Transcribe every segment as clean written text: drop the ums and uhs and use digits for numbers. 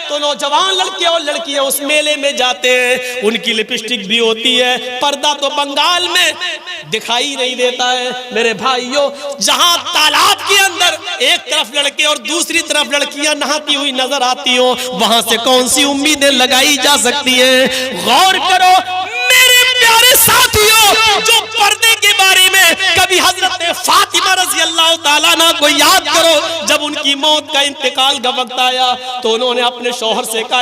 تو نوجوان لڑکے اور لڑکیاں اس میلے میں جاتے ہیں، ان کی لپسٹک بھی ہوتی ہے، پردہ تو بنگال میں دکھائی نہیں دیتا ہے۔ میرے بھائیوں، جہاں تالاب کے اندر ایک طرف لڑکے اور دوسری طرف لڑکیاں نہاتی ہوئی نظر آتی ہوں، وہاں سے کون سی امیدیں لگائی جا سکتی ہیں؟ غور کرو میرے پیارے ساتھیوں، جو پردے کے بارے میں کبھی حضرت فاطمہ رضی اللہ تعالیٰ عنہ کو یاد کرو، جب ان کی موت کا انتقال کا وقت آیا تو انہوں نے اپنے شوہر سے کہا،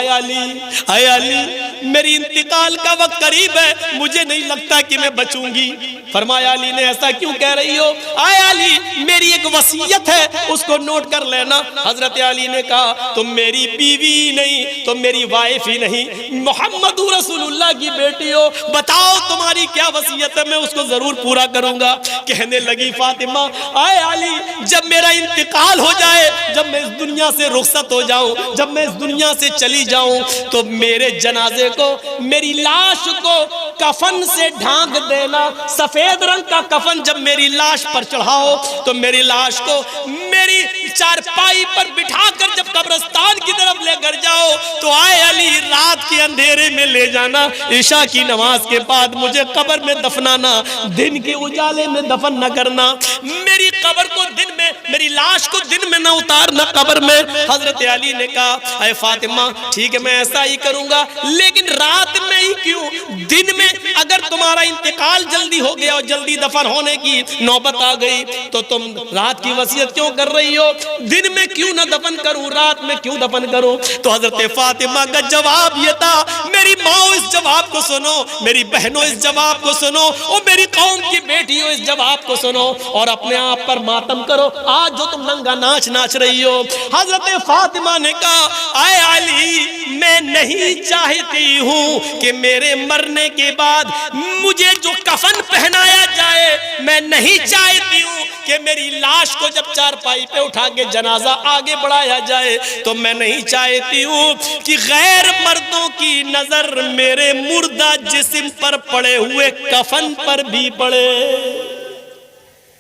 اے علی میری انتقال کا وقت قریب ہے، مجھے نہیں لگتا کہ میں بچوں گی۔ فرمایا علی نے ایسا کیوں کہہ رہی ہو؟ اے علی میری ایک وصیت ہے، اس کو نوٹ کر لینا۔ حضرت علی نے کہا تم میری بیوی نہیں، تم میری وائف ہی نہیں، محمد رسول اللہ کی بیٹی ہو، بتاؤ تمہاری کیا وصیت ہے، میں اس کو ضرور پورا کروں گا۔ کہنے لگی فاطمہ، اے علی جب میرا انتقال ہو جائے، جب میں اس دنیا سے رخصت ہو جاؤں، جب میں اس دنیا سے چلی جاؤں، تو میرے جنازے کو، میری لاش کو کفن سے ڈھانک دینا، سفید رنگ کا کفن جب میری لاش پر چڑھاؤ تو میری لاش کو میری چارپائی پر بٹھا کر جب قبرستان کی طرف لے کر جاؤ تو اے علی رات کے اندھیرے میں لے جانا، عشاء کی نماز کے بعد مجھے قبر میں دفنانا، دن کے اجالے میں دفن نہ کرنا، میری قبر کو دن میں، میری لاش کو دن میں نہ اتارنا قبر میں۔ حضرت علی نے کہا اے فاطمہ ٹھیک ہے میں ایسا ہی کروں گا، لیکن رات میں ہی کیوں؟ دن میں اگر تمہارا انتقال جلدی ہو گیا اور جلدی دفن ہونے کی نوبت آ گئی تو تم رات کی وصیت کیوں کر رہی ہو؟ دن میں کیوں نہ دفن کروں، رات میں کیوں دفن کروں؟ تو حضرت فاطمہ کا جواب یہ تھا، میری ماں اس جواب کو سنو، میری بہنوں اس جواب کو سنو، اور میری قوم کی بیٹیوں اس جواب کو سنو، اور اپنے آپ پر ماتم کرو آج جو تم ننگا ناچ ناچ رہی ہو۔ حضرت فاطمہ نے کہا اے علی میں نہیں چاہتی ہوں کہ میرے مرنے کے بعد مجھے جو کفن پہنایا جائے، میں نہیں چاہتی ہوں کہ میری لاش کو جب چارپائی پہ اٹھا کے جنازہ آگے بڑھایا جائے تو میں نہیں چاہتی ہوں کہ غیر مردوں کی نظر میرے مردہ جسم پر پڑے ہوئے کفن پر بھی پڑے،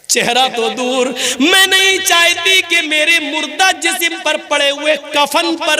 چہرہ تو دور، میں نہیں چاہتی کہ میرے مردہ جسم پر پڑے ہوئے کفن پر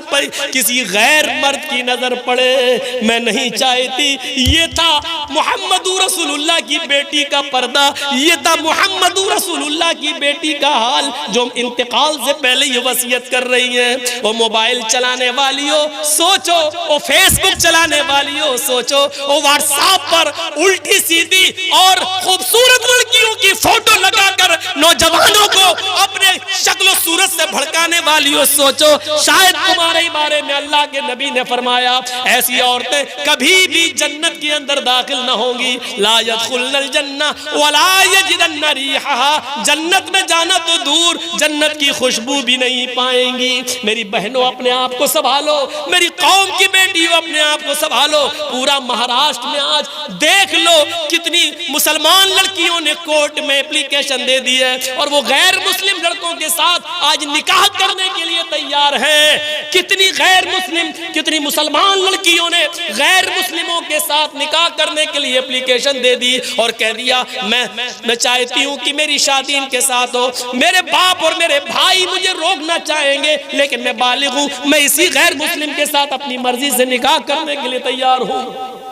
کسی غیر مرد کی نظر پڑے، میں نہیں چاہتی۔ یہ تھا محمد رسول اللہ کی بیٹی کا پردہ، یہ تھا محمد رسول اللہ کی بیٹی کا حال جو انتقال سے پہلے یہ وصیت کر رہی ہیں۔ وہ موبائل چلانے والی ہو سوچو، وہ فیس بک چلانے والی ہو سوچو، وہ واٹس ایپ پر الٹی سیدھی اور خوبصورت لڑکیوں کی فوٹو لگا کر نوجوانوں کو اپنے شکل و صورت سے بھڑکانے والی ہو سوچو، شاید تمہارے بارے میں اللہ کے نبی نے فرمایا ایسی عورتیں کبھی بھی جنت کے اندر داخل نہ ہوں گی، لا يدخلن الجنہ ولا یجدن ریحہا، جنت میں جانا تو دور جنت کی خوشبو بھی نہیں پائیں گی۔ میری بہنوں اپنے آپ کو سنبھالو، میری قوم کی بیٹیوں اپنے آپ کو سنبھالو۔ پورا مہاراشٹر میں آج دیکھ لو کتنی مسلمان لڑکیوں نے کورٹ میں اپلیکیشن دے دی ہے اور وہ غیر مسلم لڑکوں کے ساتھ آج نکاح کرنے کے لیے تیار ہیں۔ کتنی غیر مسلم، کتنی مسلمان لڑکیوں نے غیر مسلموں کے ساتھ نکاح کرنے کے لیے اپلیکیشن دے دی اور کہہ دیا میں چاہتی ہوں کہ میری شادی ان کے ساتھ ہو، میرے باپ اور میرے بھائی مجھے روکنا چاہیں گے لیکن میں بالغ ہوں، میں اسی غیر مسلم کے ساتھ اپنی مرضی سے نکاح کرنے کے لیے تیار ہوں۔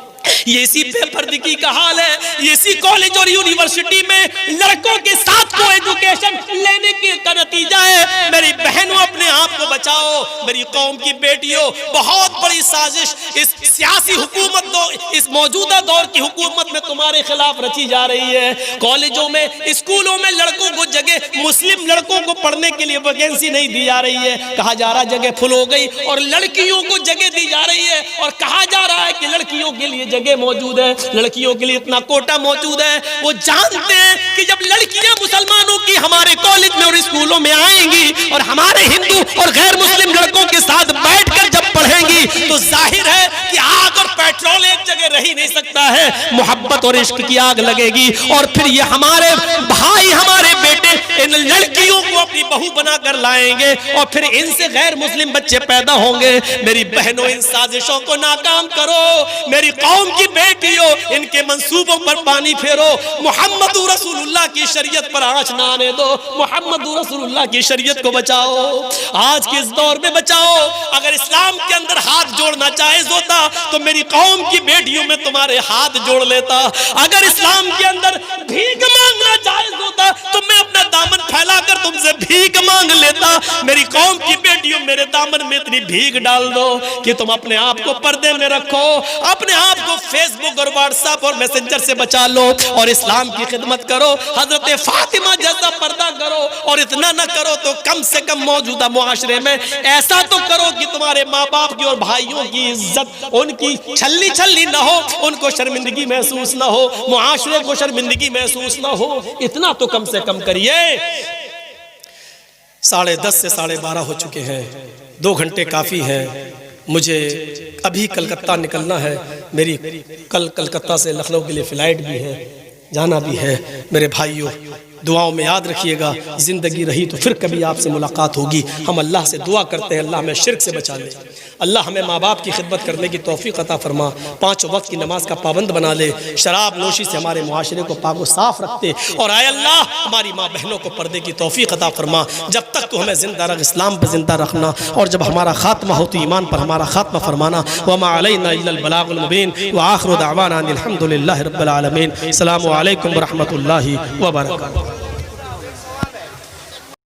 یہ اسی پیپر دکی کا حال ہے، یہ اسی کالج اور یونیورسٹی میں لڑکوں کے ساتھ کو ایڈوکیشن لینے کا نتیجہ ہے۔ میری بہنوں اپنے آپ کو بچاؤ، میری قوم کی بیٹیوں، بہت بڑی سازش اس سیاسی حکومت دو، اس موجودہ دور کی حکومت میں تمہارے خلاف رچی جا رہی ہے۔ کالجوں میں، اسکولوں میں لڑکوں کو جگہ، مسلم لڑکوں کو پڑھنے کے لیے ویکینسی نہیں دی جا رہی ہے، کہا جا رہا جگہ فل ہو گئی، اور لڑکیوں کو جگہ دی جا رہی ہے اور کہا جا رہا ہے کہ لڑکیوں کے لیے جگہ موجود ہے، لڑکیوں کے لیے اتنا کوٹا موجود ہے۔ وہ جانتے ہیں کہ جب لڑکیاں مسلمانوں کی ہمارے کالج میں اور اسکولوں میں آئیں گی اور ہمارے ہندو اور غیر مسلم لڑکوں کے ساتھ بیٹھ کر جب پڑھیں گی تو ظاہر ہے کہ آگ اور پیٹرول ایک جگہ رہ ہی نہیں سکتا ہے، محبت اور عشق کی آگ لگے گی، اور پھر یہ ہمارے بھائی، ہمارے بیٹے ان لڑکیوں کو اپنی بہو بنا کر لائیں گے اور پھر ان سے غیر مسلم بچے پیدا ہوں گے۔ میری بہنوں ان سازشوں کو ناکام کرو، میری قوم کی بیٹیوں ان کے منصوبوں پر پانی پھیرو، محمد رسول اللہ کی شریعت پر آنچ نہ آنے دو، محمد رسول اللہ کی شریعت کو بچاؤ، آج کے اس دور میں بچاؤ۔ اگر اسلام کے اندر ہاتھ جوڑنا جائز ہوتا تو میری قوم کی بیٹیوں میں تمہارے ہاتھ جوڑ لیتا. اگر اسلام کے اندر بھیک مانگنا جائز ہوتا تو میں اپنا دامن پھیلا کر تم سے بھیک مانگ لیتا. میری قوم کی بیٹیوں میرے دامن میں اتنی بھیک ڈال دو کہ تم اپنے آپ کو پردے میں رکھو, اپنے آپ کو فیس بک اور واٹس ایپ اور میسنجر سے بچا لو اور اسلام کی خدمت کرو. حضرت فاطمہ جیسا پردہ کرو, اور اتنا نہ کرو تو کم سے کم موجودہ معاشرے میں ایسا تو کرو کہ تمہارے ماں باپ کی اور بھائیوں کی عزت ان کی چھلی چھلی نہ ہو, ان کو شرمندگی محسوس نہ ہو, معاشرے کو شرمندگی محسوس نہ ہو. اتنا تو کم سے کم کریے. 10:30 سے 12:30 ہو چکے ہیں, 2 گھنٹے کافی ہیں. مجھے ابھی کلکتہ نکلنا ہے. میری کل کلکتہ سے لکھنؤ کے لیے فلائٹ بھی ہے, جانا بھی ہے. میرے بھائیوں دعاؤں میں یاد رکھیے گا, زندگی رہی تو پھر کبھی آپ سے ملاقات ہوگی. ہم اللہ سے دعا کرتے ہیں اللہ ہمیں شرک سے بچا لے, اللہ ہمیں ماں باپ کی خدمت کرنے کی توفیق عطا فرما, 5 وقت کی نماز کا پابند بنا لے, شراب نوشی سے ہمارے معاشرے کو پاک و صاف رکھتے, اور اے اللہ ہماری ماں بہنوں کو پردے کی توفیق عطا فرما. جب تک تو ہمیں زندہ رکھ, اسلام پہ زندہ رکھنا, اور جب ہمارا خاتمہ ہو تو ایمان پر ہمارا خاتمہ فرمانا. وما علینا الا البلاغ المبین وآخر دعوانا الحمد للہ رب العالمین. السلام علیکم ورحمۃ اللہ وبرکاتہ.